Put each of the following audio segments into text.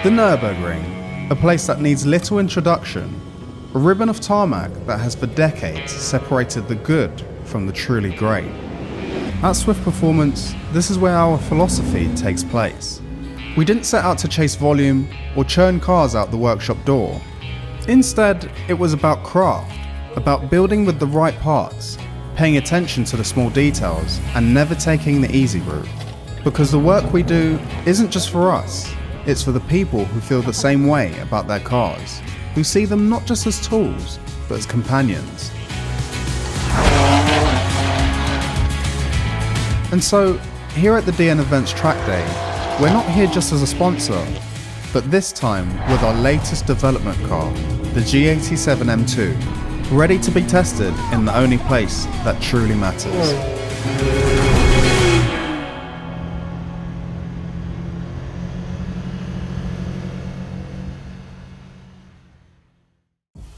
The Nürburgring, a place that needs little introduction, a ribbon of tarmac that has for decades separated the good from the truly great. At Swift Performance, this is where our philosophy takes place. We didn't set out to chase volume or churn cars out the workshop door. Instead, it was about craft, about building with the right parts, paying attention to the small details, and never taking the easy route. Because the work we do isn't just for us, it's for the people who feel the same way about their cars, who see them not just as tools, but as companions. And so, here at the DN Events Track Day, we're not here just as a sponsor, but this time with our latest development car, the G87 M2, ready to be tested in the only place that truly matters.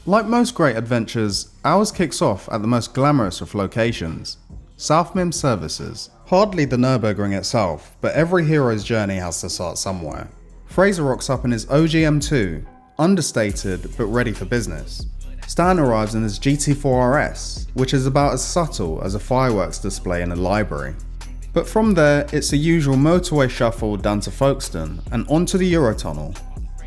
Like most great adventures, ours kicks off at the most glamorous of locations, South Mim Services. Hardly the Nürburgring itself, but every hero's journey has to start somewhere. Fraser rocks up in his OG M2, understated but ready for business. Stan arrives in his GT4 RS, which is about as subtle as a fireworks display in a library. But from there, it's the usual motorway shuffle down to Folkestone and onto the Eurotunnel.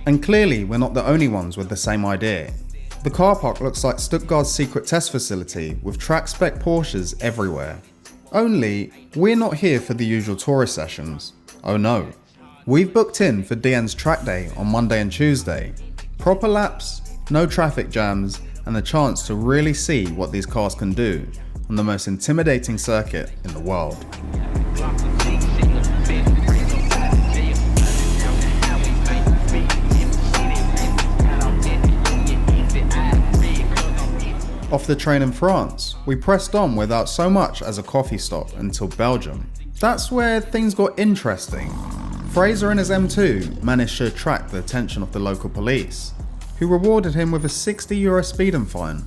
And clearly, we're not the only ones with the same idea. The car park looks like Stuttgart's secret test facility with track-spec Porsches everywhere. Only, we're not here for the usual tourist sessions. Oh no. We've booked in for DN's track day on Monday and Tuesday. Proper laps, no traffic jams, and the chance to really see what these cars can do on the most intimidating circuit in the world. Off the train in France, we pressed on without so much as a coffee stop until Belgium. That's where things got interesting. Fraser and his M2 managed to attract the attention of the local police, who rewarded him with a €60 speeding fine,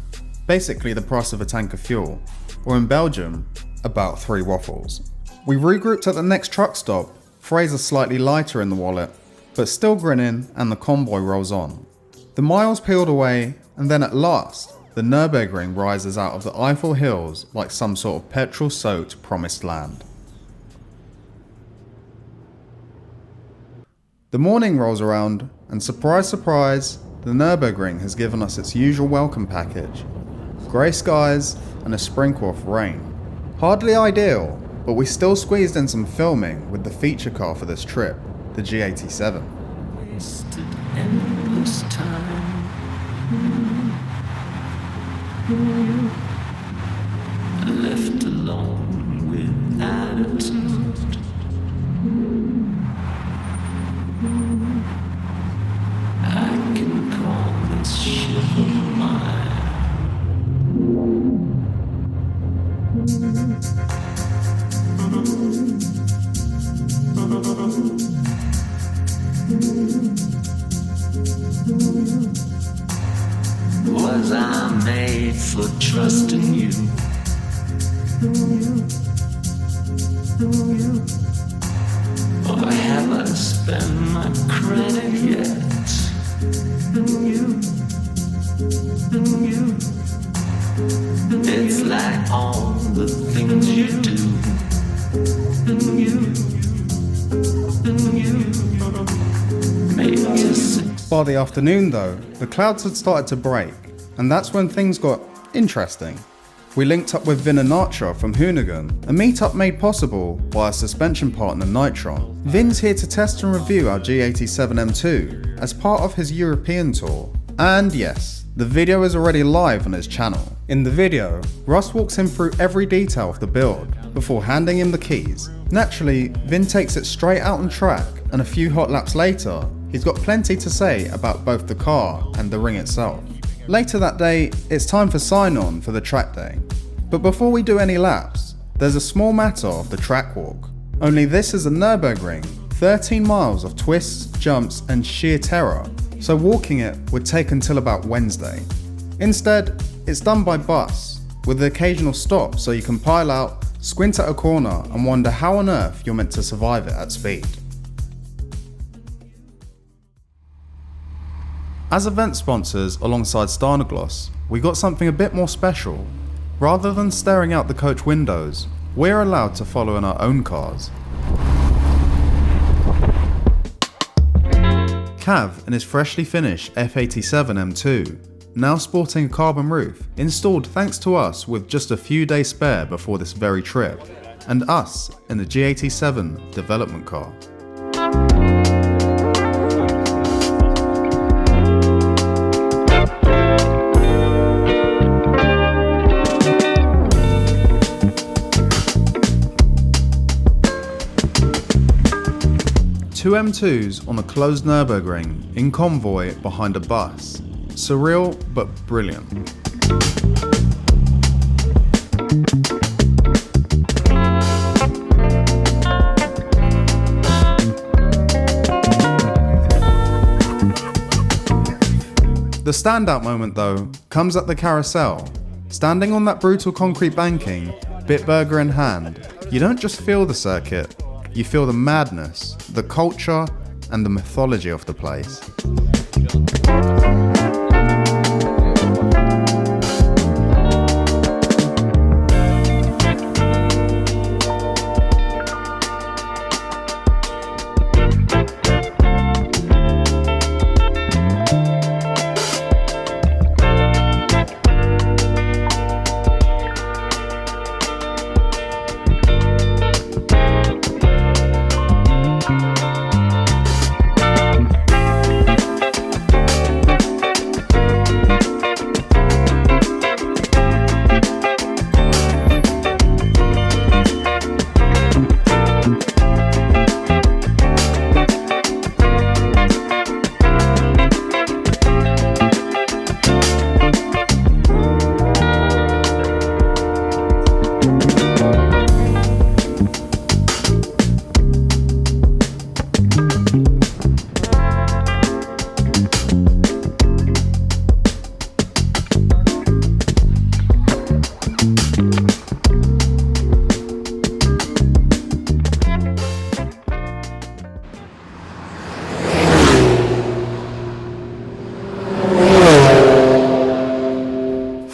basically the price of a tank of fuel, or in Belgium, about 3 waffles. We regrouped at the next truck stop, Fraser slightly lighter in the wallet, but still grinning, and the convoy rolls on. The miles peeled away, and then at last, the Nürburgring rises out of the Eiffel Hills like some sort of petrol-soaked promised land. The morning rolls around, and surprise surprise, the Nürburgring has given us its usual welcome package. Grey skies and a sprinkle of rain. Hardly ideal, but we still squeezed in some filming with the feature car for this trip, the G87. Wasted endless time. Left alone with attitude. I can call this shit mine. Was I made for trusting you? Or have I spent my credit yet? It's like all the things you do. By the afternoon though, the clouds had started to break, and that's when things got interesting. We linked up with Vin and Archer from Hoonigan, a meetup made possible by our suspension partner Nitron. Vin's here to test and review our G87 M2 as part of his European tour. And yes, the video is already live on his channel. In the video, Russ walks him through every detail of the build before handing him the keys. Naturally, Vin takes it straight out on track, and a few hot laps later, he's got plenty to say about both the car and the ring itself. Later that day, it's time for sign-on for the track day. But before we do any laps, there's a small matter of the track walk. Only this is a Nürburgring, 13 miles of twists, jumps and sheer terror, so walking it would take until about Wednesday. Instead, it's done by bus, with the occasional stop so you can pile out, squint at a corner and wonder how on earth you're meant to survive it at speed. As event sponsors alongside Stjarnagloss, we got something a bit more special. Rather than staring out the coach windows, we're allowed to follow in our own cars. Cav in his freshly finished F87 M2, now sporting a carbon roof, installed thanks to us with just a few days spare before this very trip, and us in the G87 development car. Two M2s on a closed Nürburgring in convoy behind a bus. Surreal but brilliant. The standout moment though comes at the Carousel. Standing on that brutal concrete banking, Bitburger in hand, you don't just feel the circuit, you feel the madness, the culture, and the mythology of the place.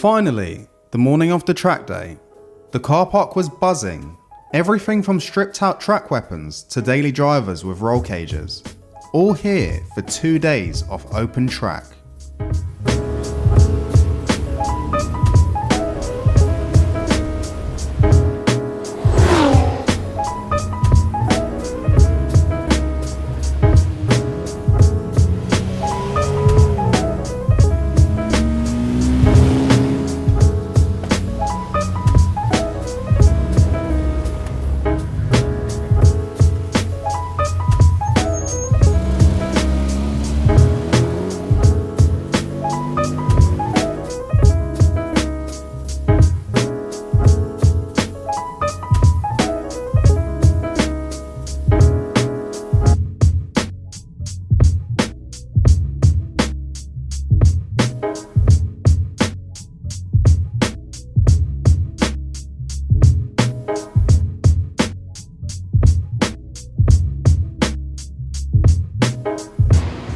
Finally, the morning of the track day. The car park was buzzing. Everything from stripped out track weapons to daily drivers with roll cages. All here for 2 days of open track.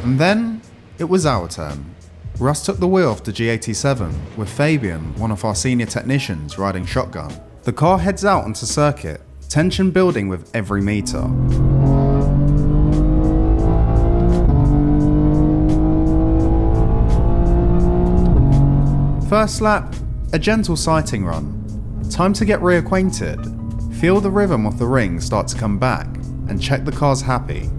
And then, it was our turn. Russ took the wheel of the G87, with Fabian, one of our senior technicians, riding shotgun. The car heads out onto circuit, tension building with every meter. First lap, a gentle sighting run. Time to get reacquainted, feel the rhythm of the ring start to come back, and check the car's happy.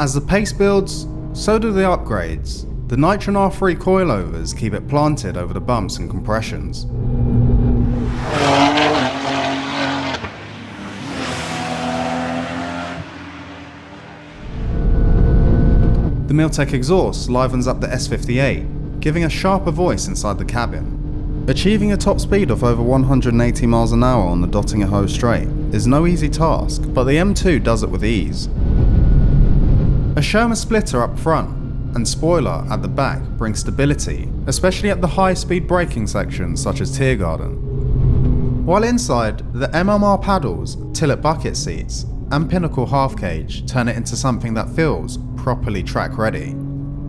As the pace builds, so do the upgrades. The Nitron R3 Coilovers keep it planted over the bumps and compressions. Milltek exhaust livens up the S58, giving a sharper voice inside the cabin. Achieving a top speed of over 180 miles an hour on the Dottinger Straight is no easy task, but the M2 does it with ease. A Schirmer splitter up front and spoiler at the back bring stability, especially at the high-speed braking sections such as Tiergarten. While inside, the MMR paddles, Tillet bucket seats, and Pinnacle half cage turn it into something that feels properly track ready.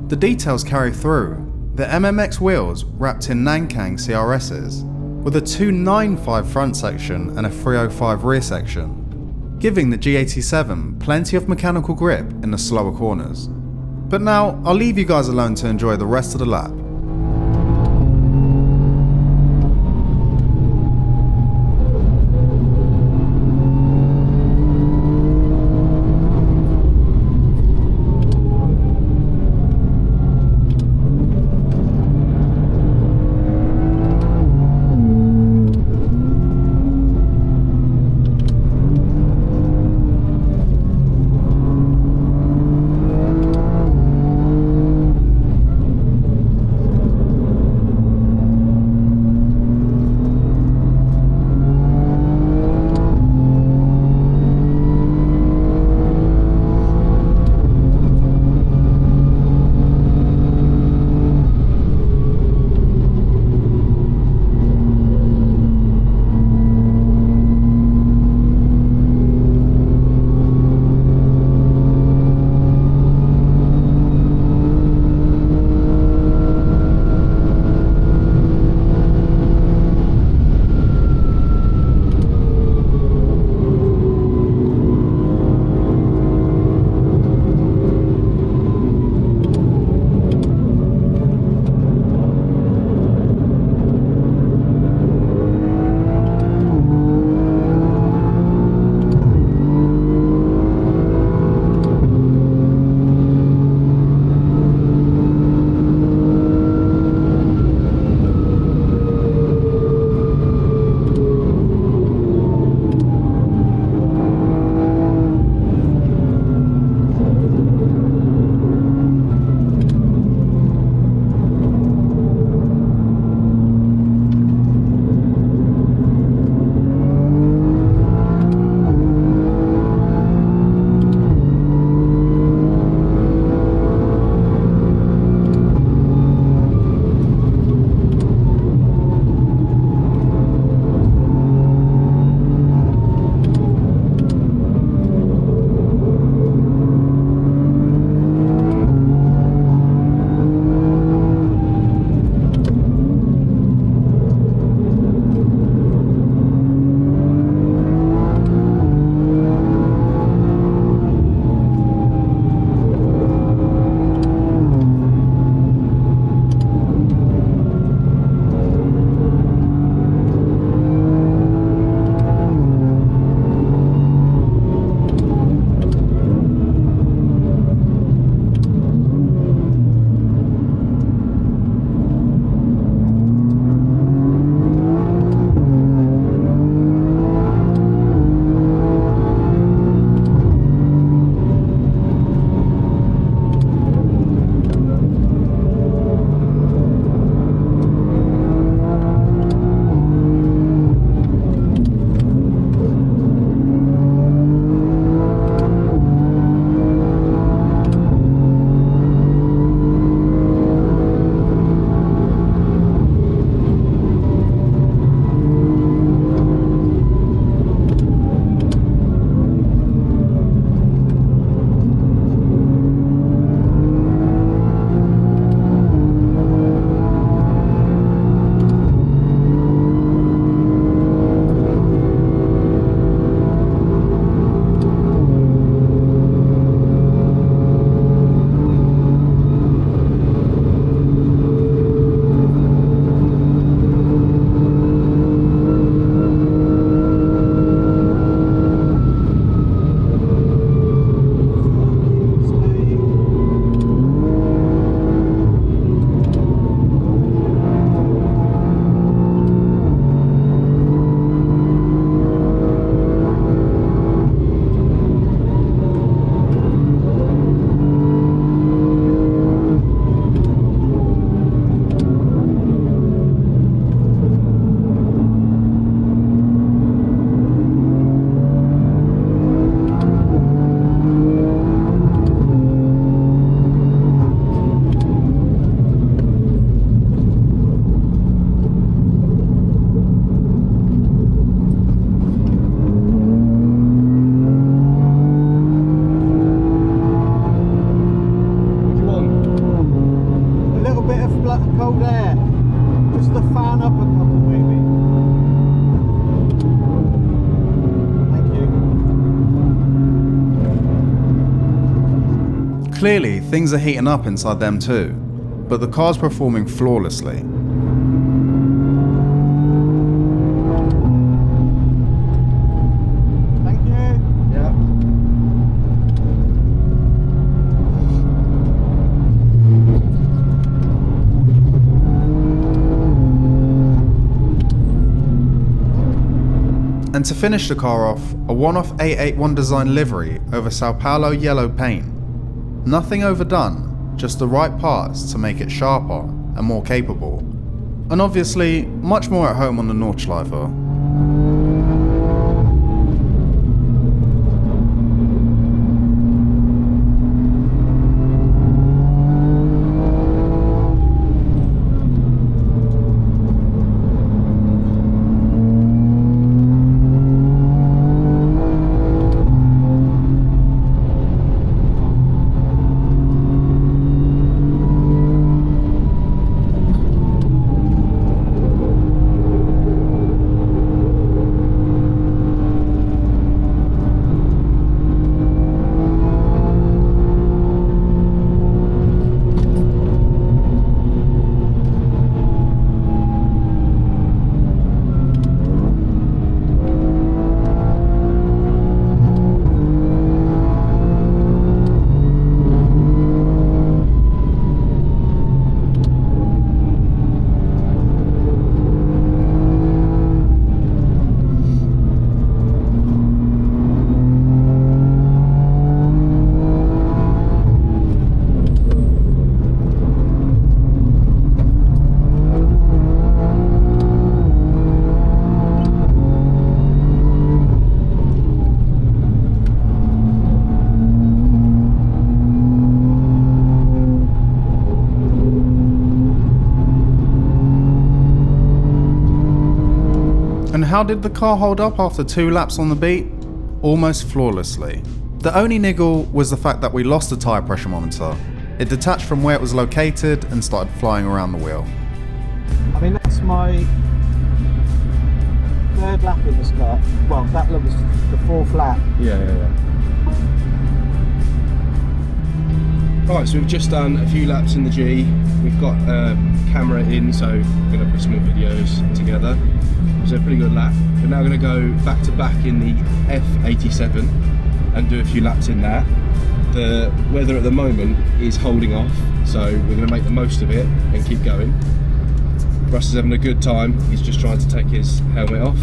The details carry through. The MMX wheels wrapped in Nankang CRSs, with a 295 front section and a 305 rear section, giving the G87 plenty of mechanical grip in the slower corners. But now, I'll leave you guys alone to enjoy the rest of the lap. Clearly, things are heating up inside them too, but the car's performing flawlessly. Thank you. Yeah. And to finish the car off, a one-off 881 design livery over Sao Paulo yellow paint. Nothing overdone, just the right parts to make it sharper and more capable. And obviously, much more at home on the Nordschleife. And how did the car hold up after 2 laps on the beat? Almost flawlessly. The only niggle was the fact that we lost the tyre pressure monitor. It detached from where it was located and started flying around the wheel. I mean, that's my 3rd lap in this car. Well, that was the 4th lap. Yeah. Right, so we've just done a few laps in the G. We've got a camera in, so we're going to put some more videos together. It was a pretty good lap. We're now going to go back to back in the F87 and do a few laps in that. The weather at the moment is holding off, so we're going to make the most of it and keep going. Russ is having a good time. He's just trying to take his helmet off.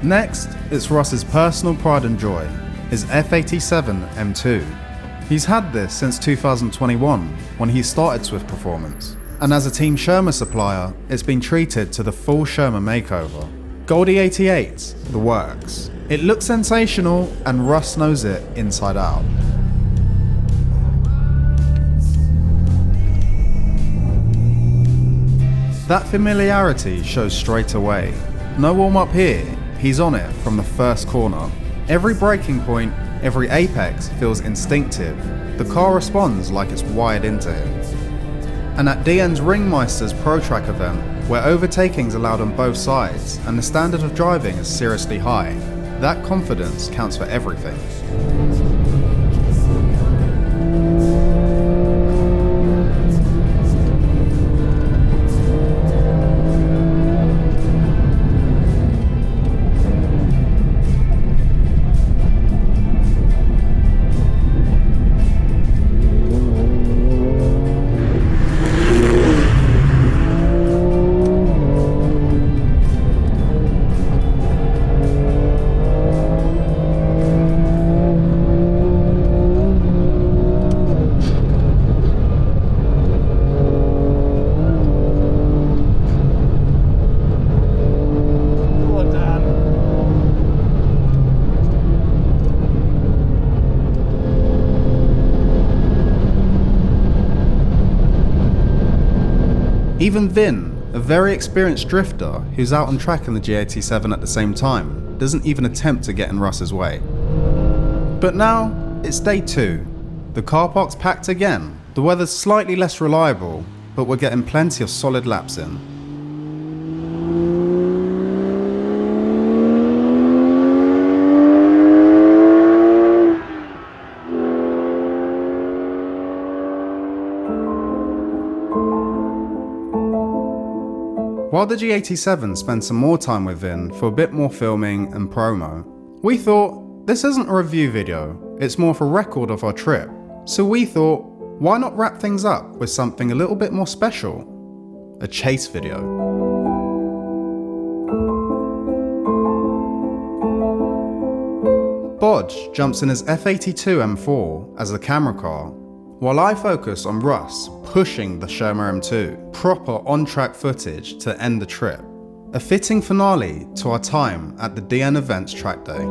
Next, it's Russ's personal pride and joy, his F87 M2. He's had this since 2021, when he started Swift Performance. And as a Team Schirmer supplier, it's been treated to the full Schirmer makeover. Goldie 88, the works. It looks sensational, and Russ knows it inside out. That familiarity shows straight away. No warm up here. He's on it from the first corner. Every braking point, every apex feels instinctive. The car responds like it's wired into him. And at DN's Ringmeister's Pro Track event, where overtaking's allowed on both sides and the standard of driving is seriously high, that confidence counts for everything. Even Vin, A very experienced drifter who's out on track in the G87 at the same time doesn't even attempt to get in Russ's way. But now, it's day 2. The car park's packed again. The weather's slightly less reliable, but we're getting plenty of solid laps in. While the G87 spent some more time with Vin for a bit more filming and promo, we thought this isn't a review video, it's more of a record of our trip. So we thought, why not wrap things up with something a little bit more special? A chase video. Bodge jumps in his F87 M2 as the camera car, while I focus on Russ pushing the Schirmer M2, proper on-track footage to end the trip. A fitting finale to our time at the DN Events track day.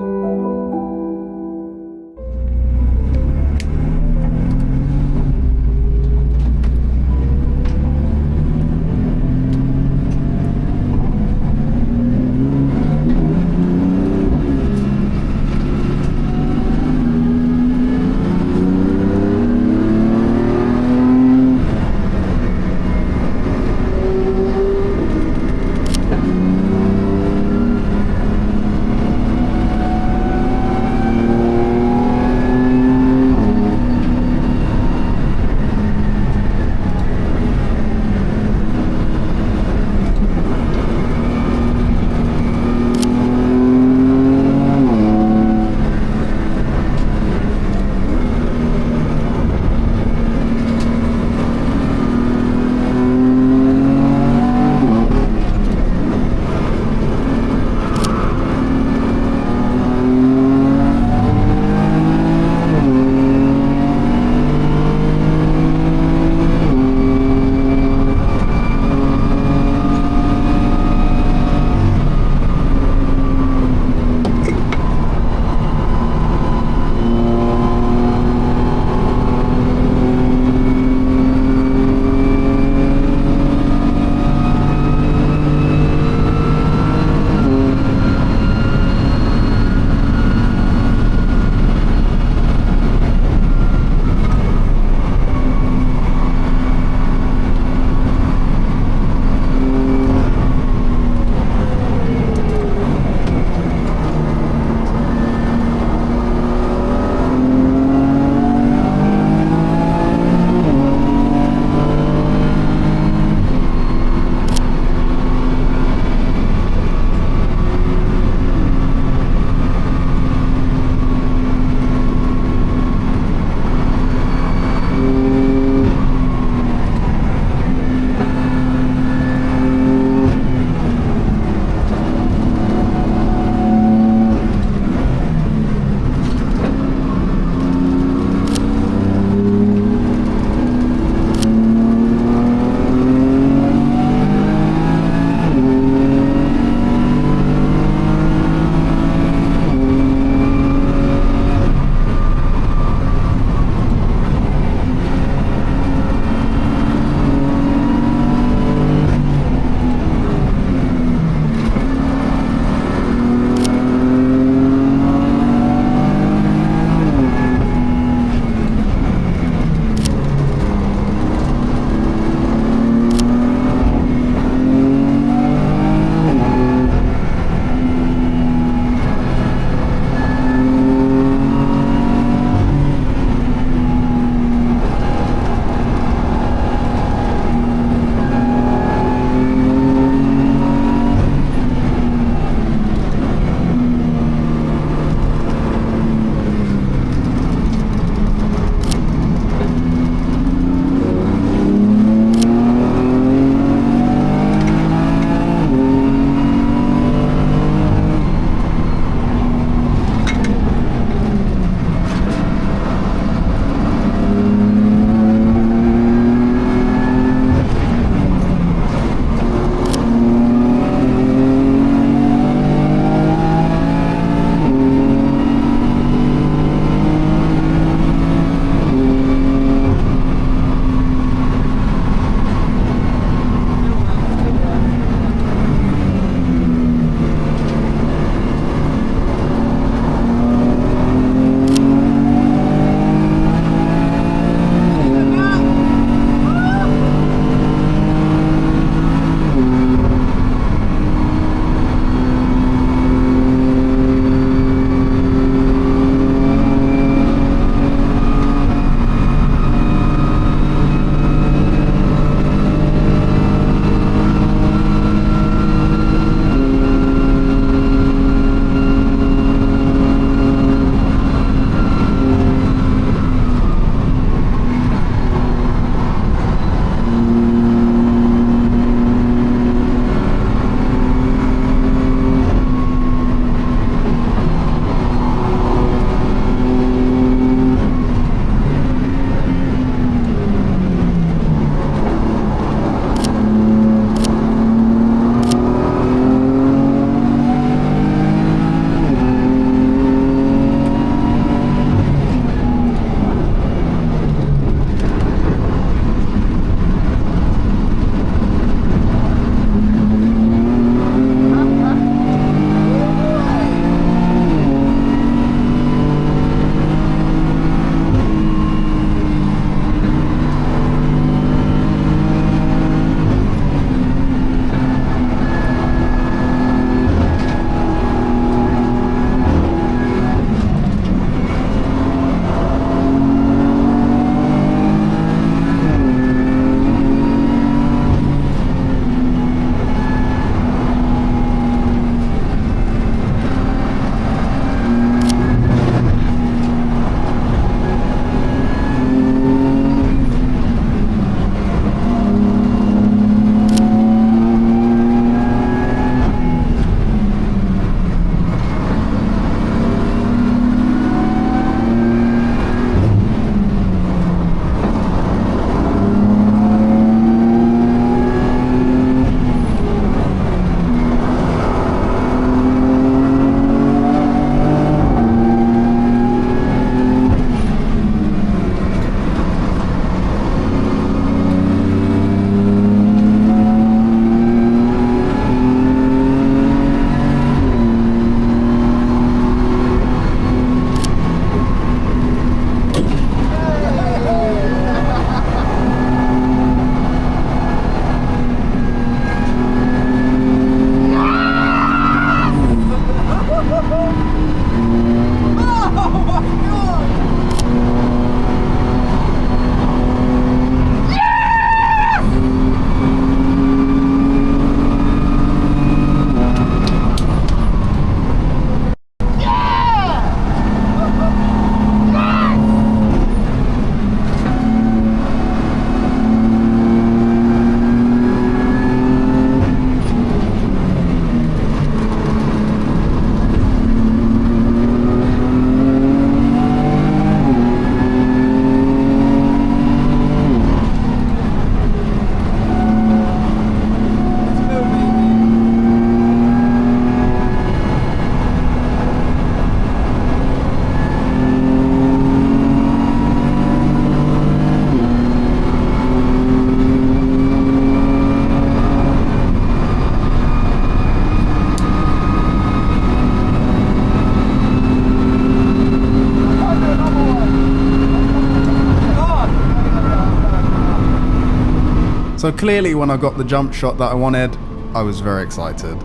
So clearly when I got the jump shot that I wanted, I was very excited.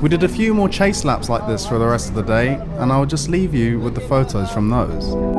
We did a few more chase laps like this for the rest of the day, and I'll just leave you with the photos from those.